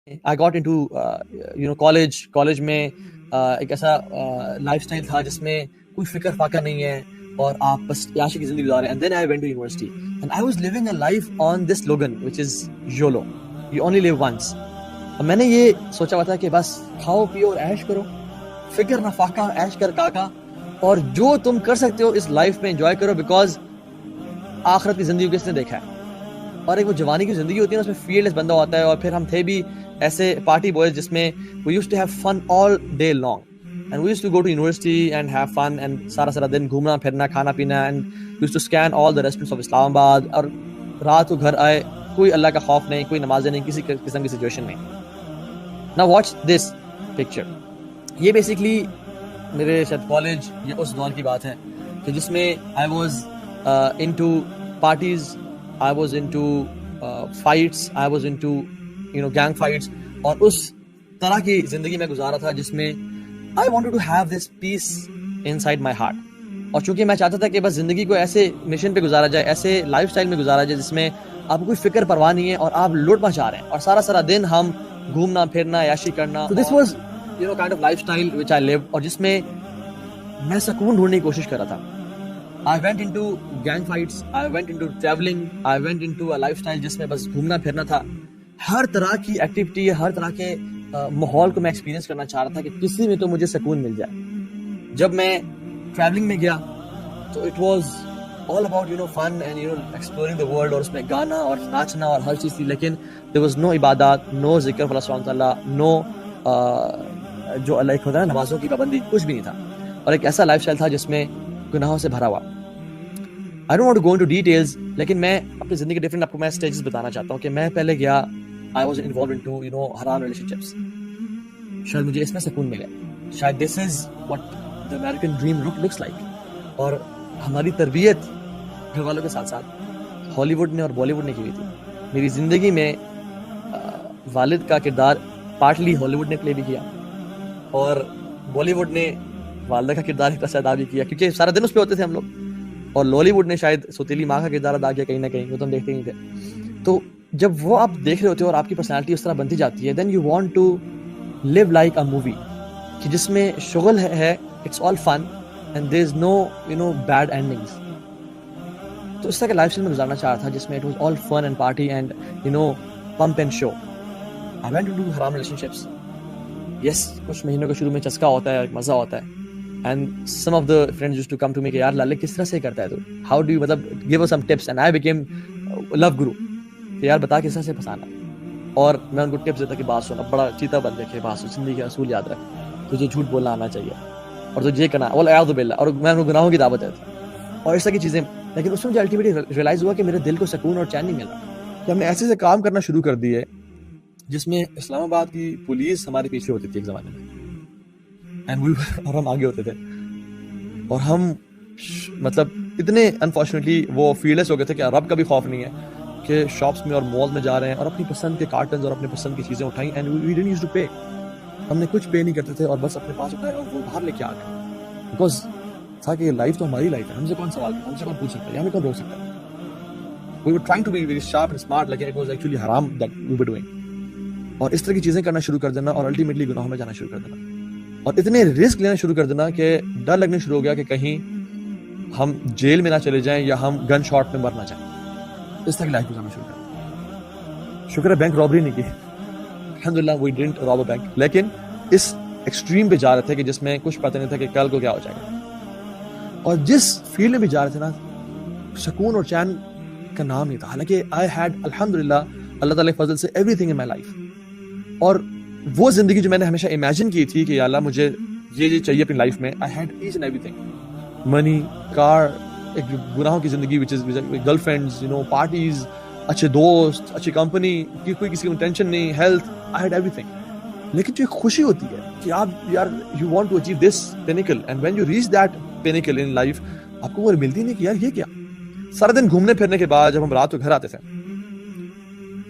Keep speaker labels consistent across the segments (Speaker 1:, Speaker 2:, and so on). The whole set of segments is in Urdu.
Speaker 1: آئی گاٹ انٹو کالج میں ایک ایسا لائف اسٹائل تھا جس میں کوئی فکر فاقہ نہیں ہے اور آپ بس عیاشی کی زندگی گزار رہے ہیں. And then I went to university and I was living a life on this slogan which is YOLO, you only live once. اور میں نے یہ سوچا ہوا تھا کہ بس کھاؤ پیو اور عیش کرو, فکر نہ فاقہ, عیش کر کاکا, اور جو تم کر سکتے ہو اس لائف میں انجوائے کرو, بیکاز آخرت کی زندگی کس نے دیکھا ہے. اور ایک وہ جوانی کی زندگی ہوتی ہے نا, اس میں فیئر لیس بندہ ہوتا ہے. اور پھر ہم تھے بھی ایسے پارٹی بوائز جس میں we used to have fun all day long, and we used to go to university and have fun, and سارا دن گھومنا پھرنا, کھانا پینا, and used to scan all the restaurants of Islamabad. اور رات کو گھر آئے, کوئی اللہ کا خوف نہیں, کوئی نمازیں نہیں, کسی قسم کی سچویشن نہیں. نا واچ دس پکچر. یہ بیسکلی میرے شاید کالج یا اس دور کی بات ہے کہ جس میں I was into parties, I was into fights, I was into gang fights, اور اس طرح کی زندگی میں گزارا تھا جس میں I wanted to have this peace inside my heart. اور چونکہ میں چاہتا تھا کہ بس زندگی کو ایسے مشن پہ گزارا جائے, ایسے لائف سٹائل میں گزارا جائے جس میں آپ کو کوئی فکر پرواہ نہیں ہے اور آپ لوٹ مچا رہے ہیں اور سارا دن ہم گھومنا پھرنا, عیاشی کرنا. So this was kind of lifestyle which I lived, اور جس میں میں سکون ڈھونڈنے کی کوشش کر رہا تھا. I went into gang fights, I went into traveling, I went into a lifestyle جس میں بس گھومنا پھرنا تھا. ہر طرح کی ایکٹیویٹی, ہر طرح کے ماحول کو میں ایکسپیرینس کرنا چاہ رہا تھا کہ کسی میں تو مجھے سکون مل جائے. جب میں ٹریولنگ میں گیا تو it was all about fun and exploring the world, اور اس میں گانا اور ناچنا اور ہر چیز تھی, لیکن there was no عبادات, no ذکر اللہ سبحانہ تعالیٰ, no جو اللہ ایک ہوتا ہے نمازوں کی پابندی, کچھ بھی نہیں تھا. اور ایک ایسا لائف اسٹائل تھا جس میں گناہوں سے بھرا ہوا. I don't want to go into details, لیکن میں اپنی زندگی کے ڈفرینٹ آپ کو میں اسٹیجز بتانا چاہتا ہوں کہ میں پہلے گیا, I was involved into حرام relationships. شاید مجھے اس میں سکون ملے, شاید this is what the American dream looks like. اور ہماری تربیت گھر والوں کے ساتھ ساتھ ہالی ووڈ نے اور بالی ووڈ نے کی ہوئی تھی. میری زندگی میں والد کا کردار پارٹلی ہالی ووڈ نے پلے بھی کیا, اور بالی ووڈ نے والدہ کا کردار ایک طرح سے ادا بھی کیا, کیونکہ سارا دن اس پہ ہوتے تھے ہم لوگ. اور لالی ووڈ نے شاید سوتیلی ماں کا کردار ادا کیا کہیں نہ کہیں, وہ تو ہم دیکھتے ہی تھے. تو جب وہ آپ دیکھ رہے ہوتے ہو اور آپ کی پرسنالٹی اس طرح بنتی جاتی ہے, then you want to live like a movie, کہ جس میں شغل ہے, it's all fun and there is no bad endings. تو اس طرح کے لائف اسٹائل میں گزارنا چاہ رہا تھا جس میں it was all fun and party and pomp and show. I went to do حرام ریلیشن-شپس. یس, کچھ مہینوں کے شروع میں چسکا ہوتا ہے, مزہ ہوتا ہے. And some of the friends used to come to me کہ یار لالے کس طرح سے کرتا ہے تو, how do you مطلب give us some tips, and I became love guru کہ یار بتا کس طرح سے پھنسانا. اور میں ان کو ٹپس دیتا کہ بات سن, اب بڑا چیتا بن دیکھے, بات سن, زندگی کا اصول یاد رکھ, تجھے جھوٹ بولنا آنا چاہیے اور تجھے یہ کرنا, والعیاذ باللہ, اور میں ان کو گناہوں کی دعوت دیتا اور اس طرح کی چیزیں. لیکن اس میں مجھے الٹیمیٹلی ریئلائز ہوا کہ میرے دل کو سکون اور چین نہیں مل رہا, کہ ہم نے ایسے سے کام کرنا شروع کر دیے جس میں اسلام آباد کی پولیس ہمارے پیچھے ہوتی تھی ایک زمانے میں, اور ہم آگے ہوتے تھے. اور ہم مطلب اتنے انفارچونیٹلی وہ فیلڈلیس ہو گئے تھے کہ رب کا بھی خوف نہیں ہے کہ شاپس میں اور مال میں جا رہے ہیں اور اپنی پسند کے کارٹنز اور اپنے پسند کی چیزیں اٹھائیں, and we didn't use to pay. ہم نے کچھ پے نہیں کرتے تھے اور بس اپنے پاس اٹھائے اور وہ باہر لے کے آ گئے, بیکاز تھا کہ لائف تو ہماری لائف ہے, ہم سے کون سوال, ہم سے کون پوچھ سکتا ہے, ہمیں کون روک سکتا ہے. We were trying to be very sharp and smart, لیکن اٹ واز ایکچولی حرام دیٹ وی ور ڈوئنگ. اور اس طرح کی چیزیں کرنا شروع کر دینا اور الٹیمیٹلی گناہوں میں جانا شروع کر دینا, اور اتنے رسک لینا شروع کر دینا کہ ڈر لگنے شروع ہو گیا کہ کہیں ہم جیل میں نہ چلے جائیں یا ہم گن شاٹ میں مر نہ جائیں. اس طرح کی لائف گزارنا شروع کر دیا. شکر ہے بینک رابری نہیں کی, الحمدللہ وی ڈڈنٹ راب اے بینک, لیکن اس ایکسٹریم پہ جا رہے تھے کہ جس میں کچھ پتہ نہیں تھا کہ کل کو کیا ہو جائے گا. اور جس فیلڈ میں بھی جا رہے تھے نا, سکون اور چین کا نام نہیں تھا, حالانکہ آئی ہیڈ الحمدللہ اللہ تعالیٰ کے فضل سے every thing in my life. اور وہ زندگی جو میں نے ہمیشہ امیجن کی تھی کہ یا اللہ مجھے یہ چاہیے اپنی لائف میں, I had each and everything, money, car, ایک گناہوں کی زندگی which is girlfriends, parties, اچھے دوست, اچھی کمپنی کی, کوئی کسی کی ٹینشن نہیں, ہیلتھ, آئی ہیڈ ایوری تھنگ. لیکن جو ایک خوشی ہوتی ہے کہ آپ یار you want to achieve this pinnacle, and when you reach that pinnacle in life, آپ کو وہ ملتی نہیں کہ یار یہ کیا. سارا دن گھومنے پھرنے کے بعد جب ہم رات کو گھر آتے تھے,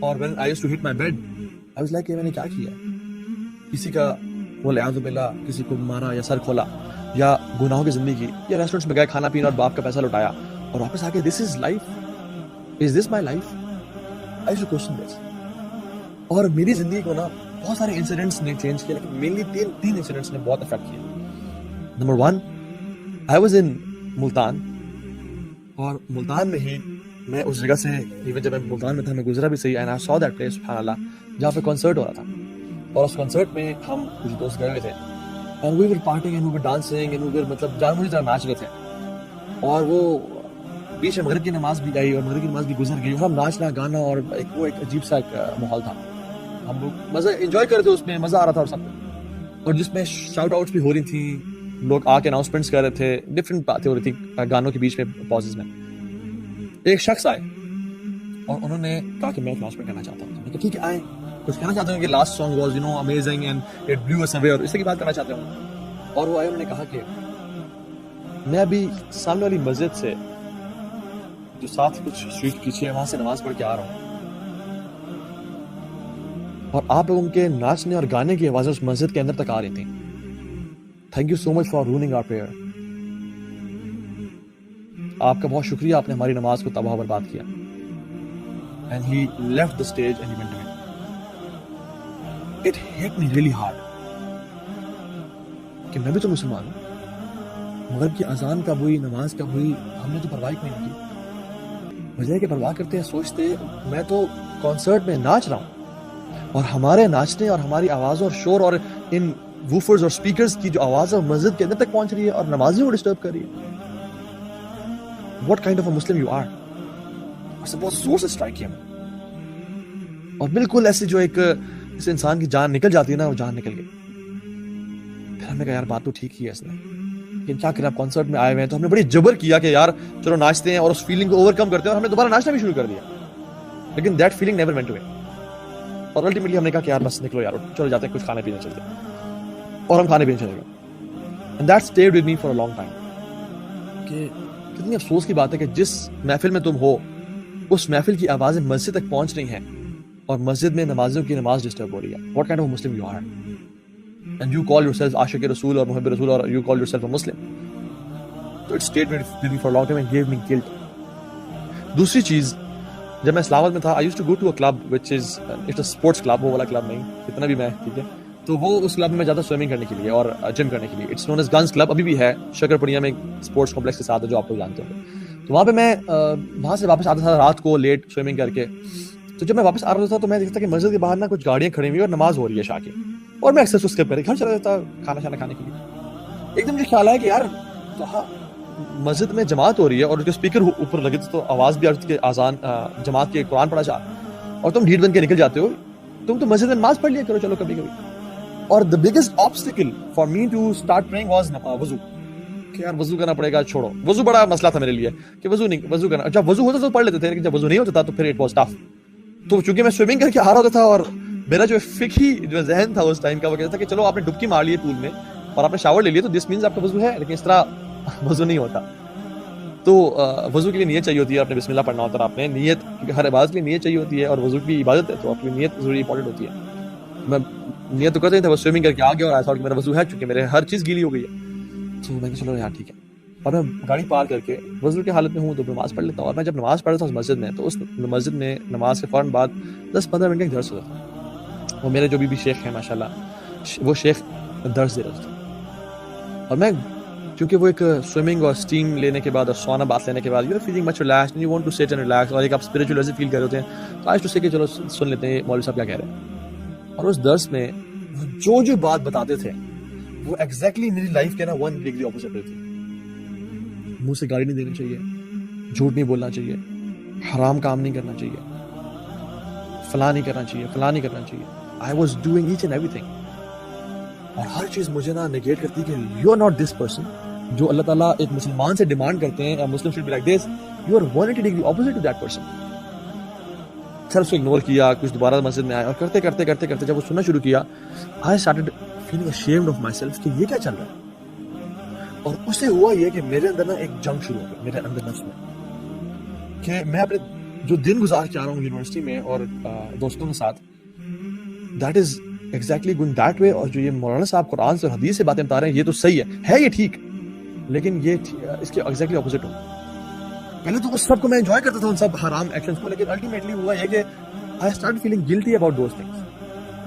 Speaker 1: اور when I used to hit my bed, I was like کہ میں نے کیا کیا, کسی کا والعیاذ باللہ کسی کو مارا یا سر کھولا یا گناہوں کی زندگی, یا ریسٹورینٹس میں گئے کھانا پینا اور باپ کا پیسہ لوٹایا اور واپس آ کے this is life, is this my life, I should question this. اور میری زندگی کو نا بہت سارے انسیڈنٹس نے چینج کیا, لیکن مینلی تین انسیڈنٹس نے بہت افیکٹ کیا. Number 1, I was in Multan, اور ملتان میں ہی میں اس جگہ سے, ایون جب میں ملتان میں تھا میں گزرا بھی صحیح, and I so that place سبحان اللہ, جہاں پہ کنسرٹ ہو رہا تھا. اور اس کنسرٹ میں ہم کچھ دوست گئے ہوئے تھے, and we were partying and we were dancing and we were مطلب جان مجھے طرح ناچ رہے تھے. اور وہ بیچ میں مغرب کی نماز بھی آئی اور مغرب کی نماز بھی گزر گئی, اور ہم ناچنا گانا, اور وہ ایک عجیب سا ایک ماحول تھا. ہم لوگ مزہ انجوائے کر رہے تھے, اس میں مزہ آ رہا تھا اور سب, اور جس میں شاؤٹ آؤٹس بھی ہو رہی تھیں, لوگ آ کے اناؤنسمنٹس کر رہے تھے, ڈفرینٹ باتیں ہو رہی تھیں گانوں کے بیچ میں پازز میں. ایک شخص آئے اور انہوں نے کہا کہ میں اناؤنسمنٹ کرنا چاہتا ہوں. میں کہا ٹھیک ہے آئیں, کچھ کہنا چاہتے ہوں کہ last song was amazing and it blew us away, اور اس کی بات کرنا چاہتے ہوں. اور وہ آئے, انہوں نے کہا کہ میں ابھی سامنے والی مسجد سے جو ساتھ کچھ اسٹریٹ پیچھے ہے وہاں سے نماز پڑھ کے آ رہا ہوں, اور آپ لوگوں کے ناچنے اور گانے کی آوازیں اس مسجد کے اندر تک آ رہی تھیں. Thank you so much for running our prayer. آپ کا بہت شکریہ, آپ نے ہماری نماز کو تباہ و برباد کیا. And he left the stage and he went away. It hit me really hard کہ میں بھی تو مسلمان ہوں, مغرب کی اذان کب ہوئی, نماز کب ہوئی, ہم نے تو پرواہ کوئی نہیں کی. بجائے کہ پرواہ کرتے ہیں سوچتے میں تو کنسرٹ میں ناچ رہا ہوں, اور ہمارے ناچنے اور ہماری آوازوں اور شور اور ان ووفرز اور سپیکرز کی جو آواز ہے مسجد کے اندر تک پہنچ رہی ہے اور نمازیوں کو ڈسٹرب کر رہی ہے. What kind of a Muslim you are? بہت زور سے اسٹرائک کیا, اور بالکل ایسے جو ایک اس انسان کی جان نکل جاتی ہے نا, وہ جان نکل گئی. پھر ہم نے کہا یار بات تو ٹھیک ہی ہے اس نے, لیکن کیا کریں, آپ کنسرٹ میں آئے ہوئے ہیں. تو ہم نے بڑی جبر کیا کہ یار چلو ناچتے ہیں اور اس فیلنگ کو اوور کم کرتے ہیں, اور ہم نے دوبارہ ناچنا بھی شروع کر دیا. لیکن that feeling never went away, اور الٹیمیٹلی ہم نے کہا کہ یار بس نکلو یار, چلو جاتے ہیں کچھ کھانے پینے چلتے ہیں, اور ہم کھانے پینے چلے گئے. And that stayed with me for a long time کہ کتنی افسوس کی بات ہے کہ جس محفل میں تم ہو اس محفل کی آوازیں مسجد تک پہنچ رہی ہیں اور مسجد میں نمازیوں کی نماز ڈسٹرب ہو رہی ہے. What kind of a Muslim you are? And you call yourself عاشق رسول اور محب رسول, اور you call yourself a Muslim. So it stayed with me for a long time and gave me guilt. دوسری چیز, جب میں اسلام آباد میں تھا I used to go to a club which is it's a sports club, وہ والا کلب نہیں, اتنا بھی میں ٹھیک ہے, تو وہ اس کلب میں جاتا سوئمنگ کرنے کے لیے اور جم کرنے کے لیے. It's known as guns club, ابھی بھی ہے شکر پڑیا میں, اسپورٹس کمپلیکس کے ساتھ ہے جو آپ لوگ جانتے ہوں. تو وہاں پہ میں وہاں سے واپس آتا تھا رات کو لیٹ سوئمنگ کر کے. تو جب میں واپس آ رہا تھا تو میں دیکھتا کہ مسجد کے باہر نا کچھ گاڑیاں کھڑی ہوئی اور نماز ہو رہی ہے شاہ کی, اور میں اکثر اسکپ کر کے گھر چلا جاتا کھانا شانا کھانے کے لیے. ایک دم مجھے خیال آیا کہ یار مسجد میں جماعت ہو رہی ہے اور جو اسپیکر اوپر لگے تھے تو آواز بھی آ رہی تھی کہ اذان جماعت کے قرآن پڑھا جا, اور تم ڈھیٹ بن کے نکل جاتے ہو. تم تو مسجد میں نماز پڑھ لیا کرو چلو کبھی کبھی. اور the biggest obstacle for me to start praying was وضو, کہ یار وضو کرنا پڑے گا, چھوڑو وضو بڑا مسئلہ تھا میرے لیے کہ وضو کرنا. جب وضو ہوتا تو پڑھ لیتے تھے, لیکن جب وضو نہیں ہوتا تھا تو پھر it was tough. تو چونکہ میں سوئمنگ کر کے آ رہا ہوتا تھا اور میرا جو فقہی جو ذہن تھا اس ٹائم کا وہ کہتا تھا کہ چلو آپ نے ڈبکی مار لی ہے پول میں اور آپ نے شاور لے لیا تو دس مینز آپ کا وضو ہے, لیکن اس طرح وضو نہیں ہوتا. تو وضو کے لیے نیت چاہیے ہوتی ہے, آپ نے بسم اللہ پڑھنا ہوتا ہے, آپ نے نیت, کیونکہ ہر عبادت کے لیے نیت چاہیے ہوتی ہے اور وضو کی عبادت ہے تو آپ کی نیت ضروری امپورٹنٹ ہوتی ہے. میں نیت تو کرتے تھے, وہ سوئمنگ کر کے آ گیا اور ایسا کہ میرا وضو ہے, چونکہ میرے ہر چیز گیلی ہو گئی ہے. تو میں کہ چلو یار ٹھیک ہے, اور میں گاڑی پار کر کے وضو کی حالت میں ہوں تو نماز پڑھ لیتا ہوں. اور میں جب نماز پڑھ رہا تھا اس مسجد میں, تو اس مسجد میں نماز کے فوراً بعد 10-15 منٹ کا درس ہوتا تھا. وہ میرے جو بھی شیخ ہیں ماشاء اللہ, وہ شیخ درس دے رہے تھے. اور میں کیونکہ وہ ایک سوئمنگ اور اسٹیم لینے کے بعد اور سونا بات لینے کے بعد you are feeling much relaxed, you want to sit and relax, اور ایک آپ اسپرچوئل ایسے فیل کر رہے ہوتے ہیں, تو آج تو سے کہ چلو سن لیتے ہیں مولوی صاحب کیا کہہ رہے ہیں. اور اس درس میں جو بات بتاتے تھے وہ ایگزیکٹلی میری لائف کے نا 1 ڈگری اپوزٹ تھی. منہ سے گالی نہیں دینی چاہیے, جھوٹ نہیں بولنا چاہیے, حرام کام نہیں کرنا چاہیے, فلاں نہیں کرنا چاہیے, فلاں نہیں کرنا چاہیے. I was doing each and everything, اور ہر چیز مجھے نا نگیٹ کرتی کہ you are not this person جو اللہ تعالیٰ ایک مسلمان سے ڈیمانڈ کرتے ہیں, Muslim should be like this, you are 180 degree opposite to that person. Sir اس کو اگنور کیا, کچھ دوبارہ مسجد میں آئے, اور کرتے کرتے کرتے کرتے جب وہ سننا شروع کیا, I started feeling ashamed of myself کہ یہ کیا چل رہا ہے. اور اس سے ہوا یہ کہ میرے اندر نا ایک جنگ شروع ہو گیا میرے اندر نفس میں, کہ میں اپنے جو دن گزار کے آ رہا ہوں یونیورسٹی میں اور دوستوں کے ساتھ, that is exactly going that way. اور جو یہ مولانا صاحب قرآن سے اور حدیث سے باتیں بتا رہے ہیں یہ تو صحیح ہے یہ ٹھیک, لیکن یہ اس کے ایگزیکٹلی اپوزٹ ہو. پہلے تو اس سب کو میں انجوائے کرتا تھا, ان سب حرام ایکشنز کو, لیکن الٹیمیٹلی ہوا یہ کہ I start feeling guilty about those things.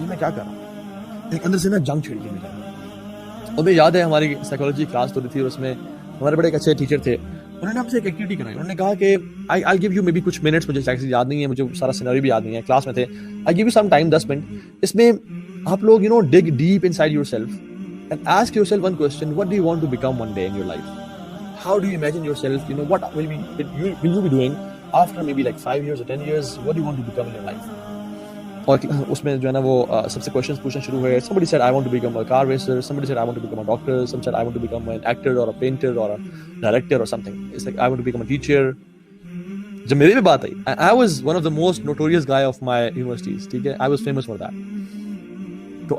Speaker 1: یہ میں کیا کر رہا ہوں. ایک اندر سے نا جنگ چھڑ گئی میرے. اور مجھے یاد ہے ہماری سائیکالوجی کلاس تو تھی اور اس میں ہمارے بڑے ایک اچھے ٹیچر تھے. انہوں نے ہم سے ایک ایکٹیویٹی کرائی. انہوں نے کہا کہ آئی گیو یو مے بی کچھ منٹس, مجھے ایکچولی یاد نہیں ہے, مجھے سارا سینیریو بھی یاد نہیں ہے, کلاس میں تھے. I give you some time 10 minute. اس میں آپ لوگ dig deep inside yourself and ask yourself one question, what do you want to become one day in your life. How do you imagine yourself, what will you be doing after maybe like 5 years or 10 years, what do you want to become in your life. اور اس میں جو ہے نا وہ سب سے کوشچنس پوچھنا شروع ہوئے. somebody said I want to become a car racer, somebody said I want to become a doctor, some said I want to become an actor or a painter or a director or something. It's like I want to become a teacher. جب میرے بھی بات آئی, I was one of the most notorious guy of my universities, ٹھیک ہے, I was famous for that. تو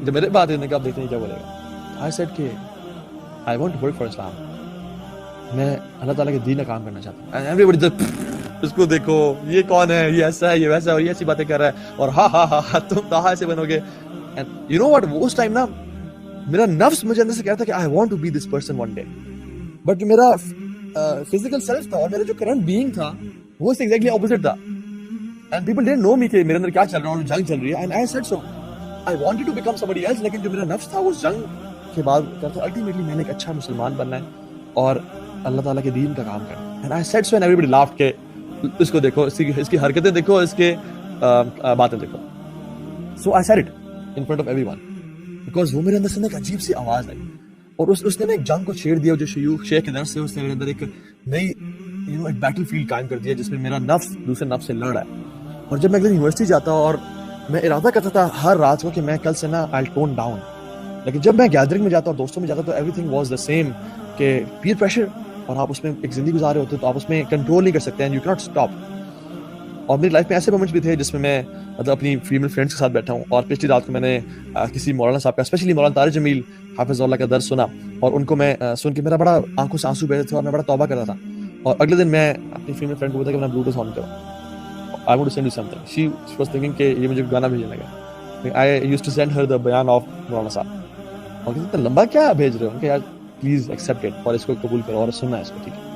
Speaker 1: جب میرے بات آئی, آپ دیکھتے ہیں کیا بولے گا. I said کہ I want to work for Islam. میں اللہ تعالیٰ کے دین کا کام کرنا چاہتا ہوں. And everybody just اس کو دیکھو, یہ کون ہے, یہ ایسا ہے, یہ ویسا ہے, اور یہ ایسی باتیں کر رہا ہے, اور ہاں تم کہاں سے بنو گے. اینڈ یو نو واٹ, اس ٹائم نا میرا نفس مجھے اندر سے کہتا کہ I want to be this person one day. But جو میرا فزیکل سیلف تھا اور میرا جو کرنٹ بینگ تھا وہ ایگزیکٹلی اپوزٹ تھا. اینڈ پیپل ڈونٹ نو می کہ میرے اندر کیا چل رہا ہے, اور جنگ چل رہی ہے. And I said so I wanted to become somebody else, لیکن جو میرا نفس تھا وہ جنگ کے بعد کرتا الٹیمیٹلی میں نے ایک اچھا مسلمان بننا ہے اور اللہ تعالیٰ کے دین کا کام کرنا. And I said so and everybody laughed کہ اس کو دیکھو, اس کی حرکتیں دیکھو, اس کے باتیں دیکھو. So I said it in front of everyone because وہ میرے اندر سے ایک عجیب سی آواز آئی, اور اس نے ایک جنگ کو چھیڑ دیا. جو شیخ کے درس سے اس نے میرے اندر ایک نئی ایک بیٹل فیلڈ قائم کر دیا, جس میں میرا نفس دوسرے نفس سے لڑ رہا ہے. اور جب میں اگلے یونیورسٹی جاتا اور میں ارادہ کرتا تھا ہر رات کو کہ میں کل سے نا آئی ٹون ڈاؤن, لیکن جب میں گیدرنگ میں جاتا اور دوستوں میں جاتا تو every thing was the same, کہ پیئر پریشر, اور آپ اس میں ایک زندگی گزار رہے ہوتے تو آپ اس میں کنٹرول نہیں کر سکتے ہیں, یو کینٹ اسٹاپ. اور میری لائف میں ایسے مومنٹس بھی تھے جس میں مطلب اپنی فیمیل فرینڈس کے ساتھ بیٹھا ہوں, اور پچھلی رات کو میں نے کسی مولانا صاحب کا, اسپیشلی مولانا طارق جمیل حافظ اللہ کا درس سنا, اور ان کو میں سن کے میرا بڑا آنکھوں سے آنسو بہہ رہے تھے اور میں بڑا توبہ کرتا تھا. اور اگلے دن میں اپنی فیمیل فرینڈ کو بولا کہ میں بلوٹوتھ آن کروں, I want to send you something. She was thinking کہ یہ مجھے گانا بھیجنے لگا. I used to send her the بیان آف مولانا صاحب, اور اتنا لمبا کیا بھیج رہے ہو, کہ یار پلیز ایکسیپٹ اٹ, اور اس کو قبول کرو اور سننا ہے اس کو, ٹھیک ہے.